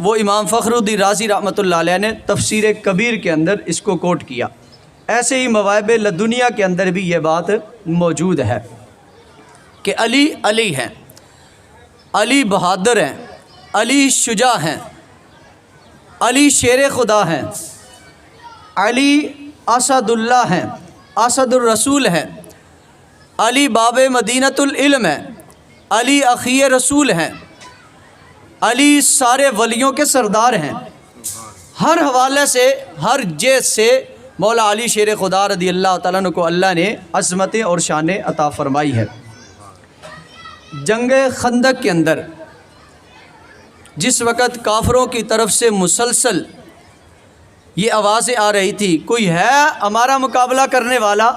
وہ امام فخر الدین رازی رحمۃ اللہ علیہ نے تفسیر کبیر کے اندر اس کو کوٹ کیا۔ ایسے ہی مواہب لدنیہ کے اندر بھی یہ بات موجود ہے کہ علی علی ہیں، علی بہادر ہیں، علی شجاع ہیں، علی شیر خدا ہیں، علی اسد اللہ ہیں، اسد الرسول ہیں، علی باب مدینۃ العلم ہیں، علی اخی رسول ہیں، علی سارے ولیوں کے سردار ہیں۔ ہر حوالے سے، ہر جہت سے مولا علی شیر خدا رضی اللہ تعالیٰ عنہ کو اللہ نے عظمتیں اور شانیں عطا فرمائی ہے۔ جنگ خندق کے اندر جس وقت کافروں کی طرف سے مسلسل یہ آوازیں آ رہی تھی، کوئی ہے ہمارا مقابلہ کرنے والا،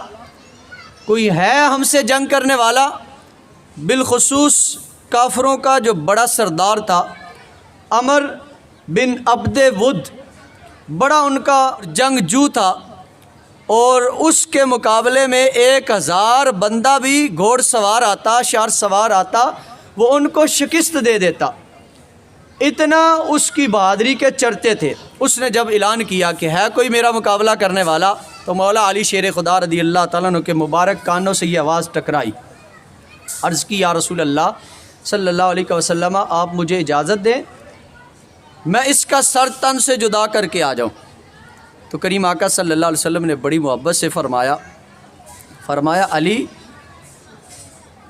کوئی ہے ہم سے جنگ کرنے والا، بالخصوص کافروں کا جو بڑا سردار تھا عمر بن عبد ود، بڑا ان کا جنگجو تھا، اور اس کے مقابلے میں 1000 بندہ بھی گھوڑ سوار آتا، شار سوار آتا، وہ ان کو شکست دے دیتا۔ اتنا اس کی بہادری کے چرتے تھے۔ اس نے جب اعلان کیا کہ ہے کوئی میرا مقابلہ کرنے والا، تو مولا علی شیر خدا رضی اللہ تعالیٰ عنہ کے مبارک کانوں سے یہ آواز ٹکرائی۔ عرض کی یا رسول اللہ صلی اللہ علیہ وسلم، آپ مجھے اجازت دیں میں اس کا سر تن سے جدا کر کے آ جاؤں۔ تو کریم آقا صلی اللہ علیہ وسلم نے بڑی محبت سے فرمایا علی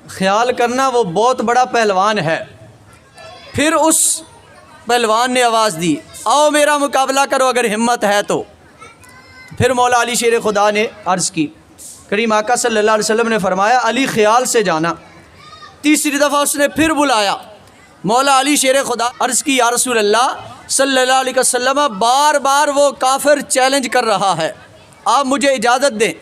خیال کرنا وہ بہت بڑا پہلوان ہے۔ پھر اس پہلوان نے آواز دی آؤ میرا مقابلہ کرو اگر ہمت ہے تو۔ پھر مولا علی شیر خدا نے عرض کی، کریم آقا صلی اللہ علیہ وسلم نے فرمایا علی خیال سے جانا۔ تیسری دفعہ اس نے پھر بلایا مولا علی شیر خدا، عرض کی یا رسول اللہ صلی اللہ علیہ وسلم، بار بار وہ کافر چیلنج کر رہا ہے، آپ مجھے اجازت دیں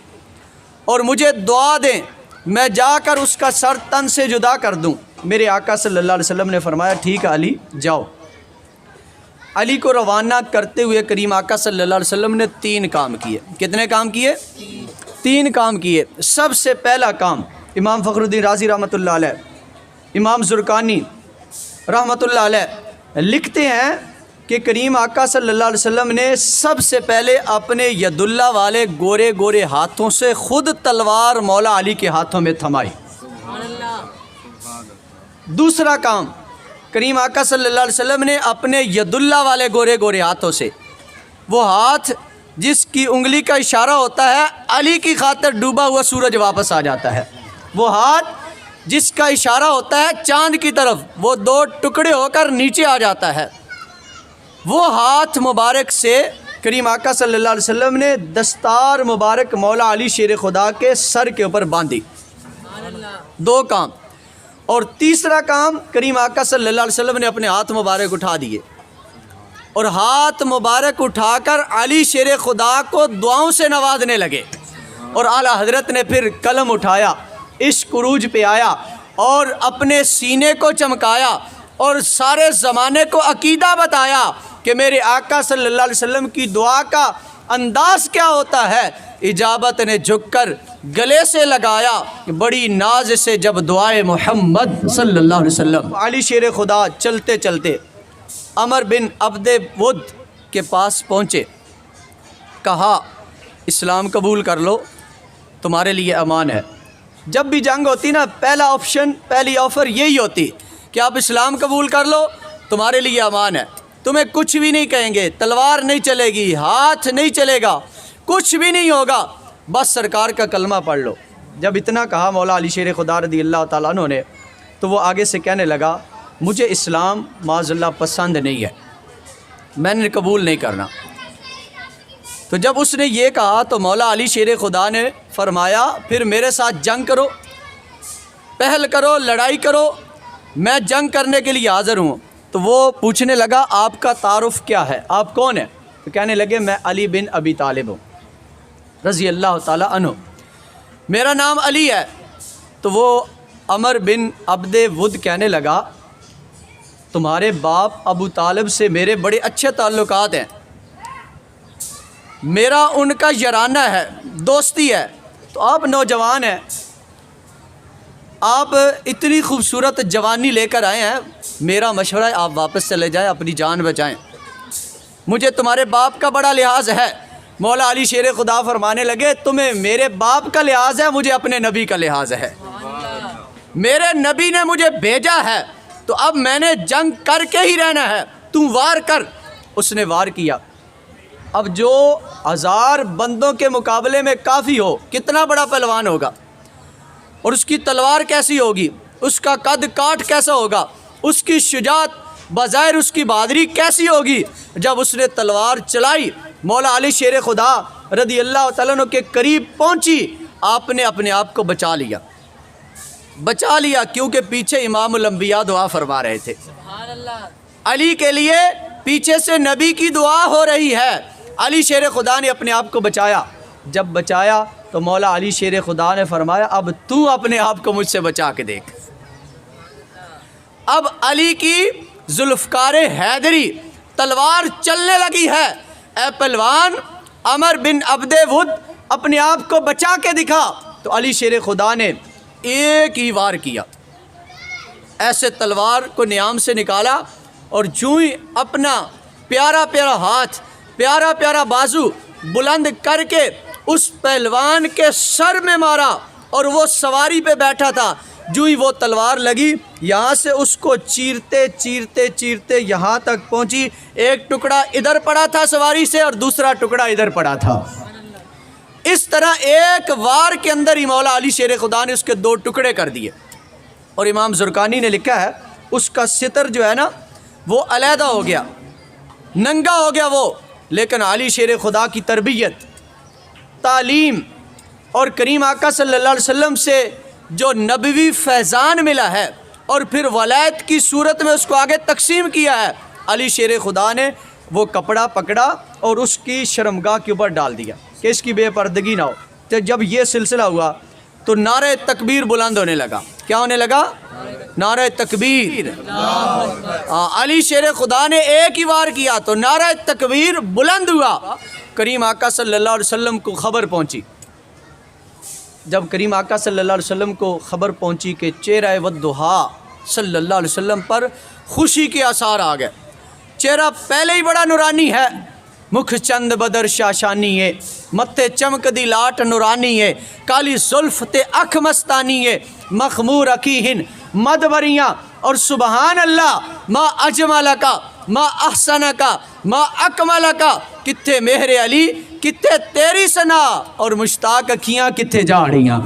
اور مجھے دعا دیں میں جا کر اس کا سر تن سے جدا کر دوں۔ میرے آقا صلی اللہ علیہ وسلم نے فرمایا ٹھیک ہے علی جاؤ۔ علی کو روانہ کرتے ہوئے کریم آقا صلی اللہ علیہ وسلم نے 3 کام کیے۔ کتنے کام کیے؟ 3 کام کیے۔ سب سے پہلا کام، امام فخر الدین رازی رحمۃ اللہ علیہ، امام زرقانی رحمۃ اللہ علیہ لکھتے ہیں کہ کریم آقا صلی اللہ علیہ وسلم نے سب سے پہلے اپنے ید اللہ والے گورے گورے ہاتھوں سے خود تلوار مولا علی کے ہاتھوں میں تھمائی۔ دوسرا کام، کریم آقا صلی اللہ علیہ وسلم نے اپنے ید اللہ والے گورے گورے ہاتھوں سے، وہ ہاتھ جس کی انگلی کا اشارہ ہوتا ہے علی کی خاطر ڈوبا ہوا سورج واپس آ جاتا ہے، وہ ہاتھ جس کا اشارہ ہوتا ہے چاند کی طرف، وہ 2 ٹکڑے ہو کر نیچے آ جاتا ہے، وہ ہاتھ مبارک سے کریم آقا صلی اللہ علیہ وسلم نے دستار مبارک مولا علی شیر خدا کے سر کے اوپر باندھی۔ 2 کام۔ اور تیسرا کام، کریم آقا صلی اللہ علیہ وسلم نے اپنے ہاتھ مبارک اٹھا دیے اور ہاتھ مبارک اٹھا کر علی شیر خدا کو دعاؤں سے نوازنے لگے، اور اعلیٰ حضرت نے پھر قلم اٹھایا، عشق عروج پہ آیا اور اپنے سینے کو چمکایا اور سارے زمانے کو عقیدہ بتایا کہ میرے آقا صلی اللہ علیہ وسلم کی دعا کا انداز کیا ہوتا ہے۔ اجابت نے جھک کر گلے سے لگایا بڑی ناز سے جب دعائے محمد صلی اللہ علیہ وسلم۔ علی شیر خدا چلتے چلتے عمر بن عبد ود کے پاس پہنچے، کہا اسلام قبول کر لو تمہارے لیے امان ہے۔ جب بھی جنگ ہوتی نا، پہلا آپشن، پہلی آفر یہی ہوتی کہ آپ اسلام قبول کر لو تمہارے لیے امان ہے، تمہیں کچھ بھی نہیں کہیں گے، تلوار نہیں چلے گی، ہاتھ نہیں چلے گا، کچھ بھی نہیں ہوگا، بس سرکار کا کلمہ پڑھ لو۔ جب اتنا کہا مولا علی شیر خدا رضی اللہ تعالیٰ عنہ نے، تو وہ آگے سے کہنے لگا مجھے اسلام معاذ اللہ پسند نہیں ہے، میں نے قبول نہیں کرنا۔ تو جب اس نے یہ کہا تو مولا علی شیر خدا نے فرمایا پھر میرے ساتھ جنگ کرو، پہل کرو، لڑائی کرو، میں جنگ کرنے کے لیے حاضر ہوں۔ تو وہ پوچھنے لگا آپ کا تعارف کیا ہے، آپ کون ہیں؟ تو کہنے لگے میں علی بن ابی طالب ہوں رضی اللہ تعالیٰ عنہ، میرا نام علی ہے۔ تو وہ عمر بن عبد ود کہنے لگا تمہارے باپ ابو طالب سے میرے بڑے اچھے تعلقات ہیں، میرا ان کا یارانہ ہے، دوستی ہے، تو آپ نوجوان ہیں، آپ اتنی خوبصورت جوانی لے کر آئے ہیں، میرا مشورہ ہے آپ واپس چلے جائیں، اپنی جان بچائیں، مجھے تمہارے باپ کا بڑا لحاظ ہے۔ مولا علی شیر خدا فرمانے لگے تمہیں میرے باپ کا لحاظ ہے، مجھے اپنے نبی کا لحاظ ہے، میرے نبی نے مجھے بھیجا ہے تو اب میں نے جنگ کر کے ہی رہنا ہے، تم وار کر۔ اس نے وار کیا۔ اب جو 1000 بندوں کے مقابلے میں کافی ہو، کتنا بڑا پہلوان ہوگا، اور اس کی تلوار کیسی ہوگی، اس کا قد کاٹ کیسا ہوگا، اس کی شجاعت بظاہر اس کی بہادری کیسی ہوگی۔ جب اس نے تلوار چلائی، مولا علی شیر خدا رضی اللہ تعالیٰ عنہ کے قریب پہنچی، آپ نے اپنے آپ کو بچا لیا کیونکہ پیچھے امام الانبیاء دعا فرما رہے تھے۔ علی کے لیے پیچھے سے نبی کی دعا ہو رہی ہے۔ علی شیر خدا نے اپنے آپ کو بچایا۔ جب بچایا تو مولا علی شیر خدا نے فرمایا اب تو اپنے آپ کو مجھ سے بچا کے دیکھ۔ اب علی کی ذوالفقار حیدری تلوار چلنے لگی ہے۔ اے پہلوان عمر بن عبد ود اپنے آپ کو بچا کے دکھا۔ تو علی شیر خدا نے ایک ہی وار کیا، ایسے تلوار کو نیام سے نکالا اور جوں ہی اپنا پیارا پیارا ہاتھ، پیارا پیارا بازو بلند کر کے اس پہلوان کے سر میں مارا، اور وہ سواری پہ بیٹھا تھا۔ جو ہی وہ تلوار لگی، یہاں سے اس کو چیرتے چیرتے چیرتے یہاں تک پہنچی۔ ایک ٹکڑا ادھر پڑا تھا سواری سے اور دوسرا ٹکڑا ادھر پڑا تھا۔ اس طرح ایک وار کے اندر ہی مولا علی شیر خدا نے اس کے 2 ٹکڑے کر دیے۔ اور امام زرقانی نے لکھا ہے اس کا ستر جو ہے نا وہ علیحدہ ہو گیا، ننگا ہو گیا وہ، لیکن علی شیر خدا کی تربیت، تعلیم اور کریم آقا صلی اللہ علیہ وسلم سے جو نبوی فیضان ملا ہے، اور پھر ولایت کی صورت میں اس کو آگے تقسیم کیا ہے، علی شیر خدا نے وہ کپڑا پکڑا اور اس کی شرمگاہ کے اوپر ڈال دیا کہ اس کی بے پردگی نہ ہو۔ تو جب یہ سلسلہ ہوا تو نعرہ تکبیر بلند ہونے لگا۔ کیا ہونے لگا؟ نعرہ تکبیر۔ علی شیر خدا نے ایک ہی وار کیا تو نعرہ تکبیر بلند ہوا۔ کریم آقا صلی اللہ علیہ وسلم کو خبر پہنچی۔ جب کریم آقا صلی اللہ علیہ وسلم کو خبر پہنچی کہ چہرہ والضحیٰ صلی اللہ علیہ وسلم پر خوشی کے آثار آ گئے، چہرہ پہلے ہی بڑا نورانی ہے، مکھ چند بدر شاشانی ہے، متھے چمک دی لاٹ نورانی ہے، کالی زلف تے اکھ مستانی ہے، مخمور اکیہن مدبریاں، اور سبحان اللہ ما اجملکا ما احسنکا ما اکملکا، کتھے مہر علی کتھے تیری ثنا، اور مشتاق اکھیاں کتھے جاڑیاں۔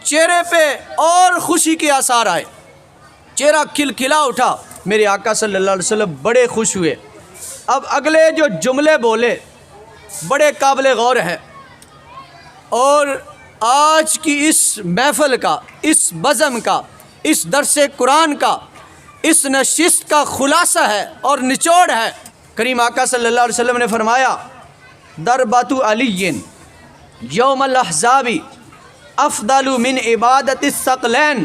چہرے پہ اور خوشی کے آثار آئے، چہرہ کھلکھلا اٹھا۔ میرے آقا صلی اللہ علیہ وسلم بڑے خوش ہوئے۔ اب اگلے جو جملے بولے بڑے قابل غور ہیں، اور آج کی اس محفل کا، اس بزم کا، اس درس قرآن کا، اس نشست کا خلاصہ ہے اور نچوڑ ہے۔ کریم آقا صلی اللہ علیہ وسلم نے فرمایا دربۃ علی یوم الاحزاب افضل من عبادت الثقلین۔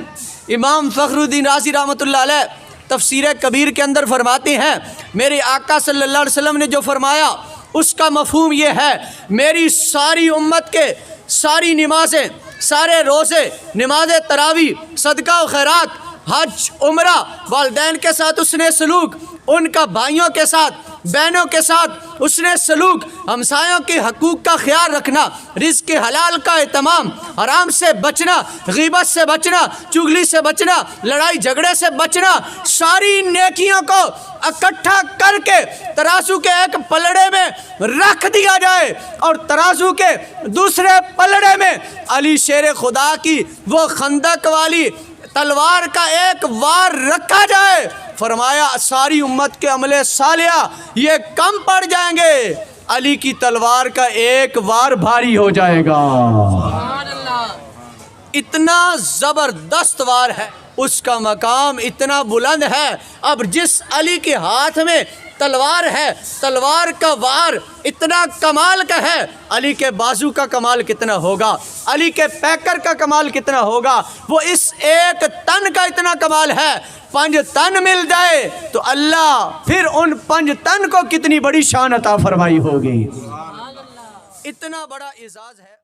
امام فخر الدین رازی رحمۃ اللہ علیہ تفسیر کبیر کے اندر فرماتے ہیں میرے آقا صلی اللہ علیہ وسلم نے جو فرمایا اس کا مفہوم یہ ہے، میری ساری امت کے ساری نمازیں، سارے روزے، نماز تراویح، صدقہ و خیرات، حج، عمرہ، والدین کے ساتھ اس نے سلوک، ان کا بھائیوں کے ساتھ، بہنوں کے ساتھ اس نے سلوک، ہمسایوں کے حقوق کا خیال رکھنا، رزق حلال کا اہتمام، حرام سے بچنا، غیبت سے بچنا، چغلی سے بچنا، لڑائی جھگڑے سے بچنا، ساری نیکیوں کو اکٹھا کر کے ترازو کے ایک پلڑے میں رکھ دیا جائے، اور ترازو کے دوسرے پلڑے میں علی شیر خدا کی وہ خندق والی تلوار کا ایک وار رکھا جائے۔ فرمایا ساری امت کے عمل صالحہ یہ کم پڑ جائیں گے، علی کی تلوار کا ایک وار بھاری ہو جائے گا۔ اتنا زبردست وار ہے، اس کا مقام اتنا بلند ہے۔ اب جس علی کے ہاتھ میں تلوار ہے، تلوار کا وار اتنا کمال کا ہے، علی کے بازو کا کمال کتنا ہوگا، علی کے پیکر کا کمال کتنا ہوگا، وہ اس ایک تن کا اتنا کمال ہے۔ 5 تن مل جائے تو اللہ پھر ان 5 تن کو کتنی بڑی شان عطا فرمائی ہوگی۔ اتنا بڑا اعزاز ہے۔